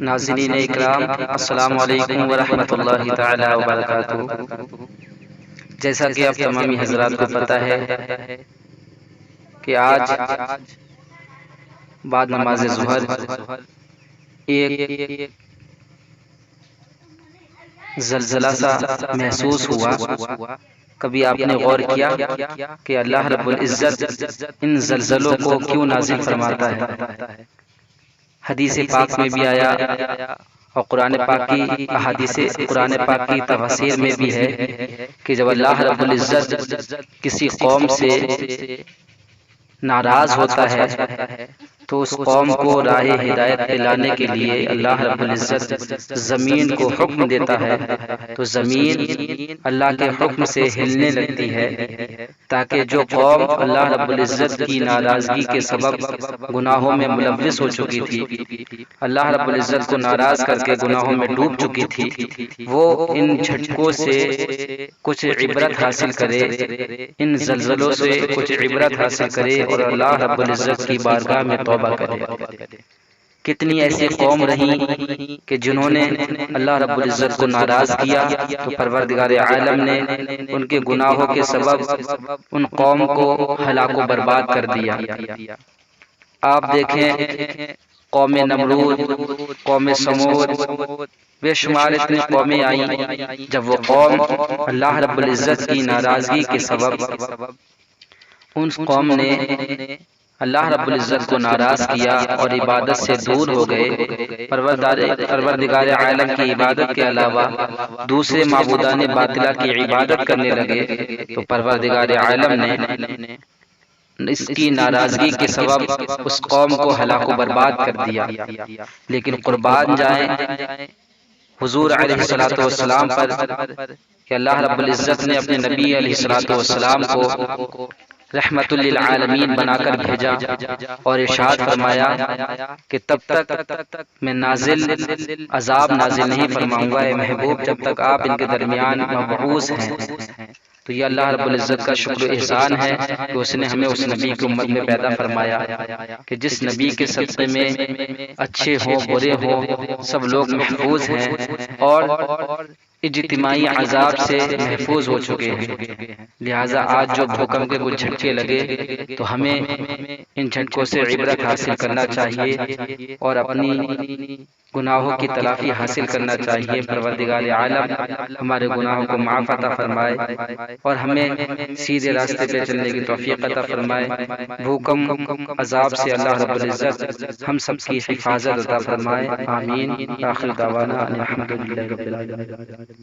ناظرین اکرام، السلام علیکم ورحمۃ اللہ تعالی وبرکاتہ۔ جیسا کہ آپ تمامی حضرات کو پتہ ہے کہ آج بعد نماز ظہر ایک زلزلہ سا محسوس ہوا۔ کبھی آپ نے غور کیا کہ اللہ رب العزت ان زلزلوں کو کیوں نازل فرماتا ہے؟ حدیث پاک میں بھی آیا اور قرآن پاک کی احادیث قرآن پاک کی تفاسیر میں بھی ہے کہ جب اللہ رب العزت کسی قوم سے ناراض ہوتا ہے تو اس قوم کو راہ ہدایت پہ لانے کے لیے اللہ رب العزت زمین کو حکم دیتا ہے، تو زمین اللہ کے حکم سے ہلنے لگتی ہے، تاکہ جو قوم اللہ رب العزت کی ناراضگی کے سبب گناہوں میں ملوث ہو چکی تھی، اللہ رب العزت کو ناراض کر کے گناہوں میں ڈوب چکی تھی، وہ ان جھٹکوں سے کچھ عبرت حاصل کرے، ان زلزلوں سے کچھ عبرت حاصل کرے اور اللہ رب العزت کی بارگاہ میں توبہ کرے۔ کتنی ایسی قوم رہیں کہ جنہوں نے اللہ رب العزت کو ناراض کیا تو پروردگار عالم نے ان کے گناہوں کے سبب ان قوم کو ہلاک و برباد کر دیا۔ آپ دیکھیں قوم نمرود، قوم سمود، بے شمار اتنی قومیں آئیں، جب وہ قوم اللہ رب العزت کی ناراضگی کے سبب ان قوم نے اللہ رب العزت کو ناراض کیا اور عبادت سے دور ہو گئے، پروردگار عالم کی عبادت کے علاوہ دوسرے معبودان باطلہ کی عبادت کرنے لگے، تو پروردگار عالم نے اس کی ناراضگی کے سبب اس قوم کو ہلاک و برباد کر دیا۔ لیکن قربان جائیں حضور علیہ الصلوۃ والسلام پر کہ اللہ رب العزت نے اپنے نبی علیہ الصلوۃ والسلام کو رحمت للعالمین بنا کر بھیجا اور ارشاد فرمایا کہ تب تک میں عذاب نازل نہیں فرماؤں گا اے محبوب جب تک آپ ان کے درمیان مبعوث ہیں۔ تو یہ اللہ رب العزت کا شکر و احسان ہے کہ اس نے ہمیں اس نبی کی امت میں پیدا فرمایا کہ جس نبی کے صدقے میں اچھے ہوں برے ہوں سب لوگ محفوظ ہیں اور اجتماعی عذاب سے محفوظ ہو چکے ہیں۔ لہٰذا آج جو بھوکم کے کچھ جھٹکے لگے تو ہمیں ان جھٹکوں سے عبرت حاصل کرنا چاہیے اور اپنی گناہوں کی تلافی حاصل کرنا چاہیے۔ پروردگار عالم ہمارے گناہوں کو معاف عطا فرمائے اور ہمیں سیدھے راستے پہ چلنے کی توفیق عطا فرمائے۔ بھوکم عذاب سے اللہ رب العزت ہم سب کی حفاظت عطا فرمائے، آمین۔ آخر دعوانا الحمدللہ رب العالمین۔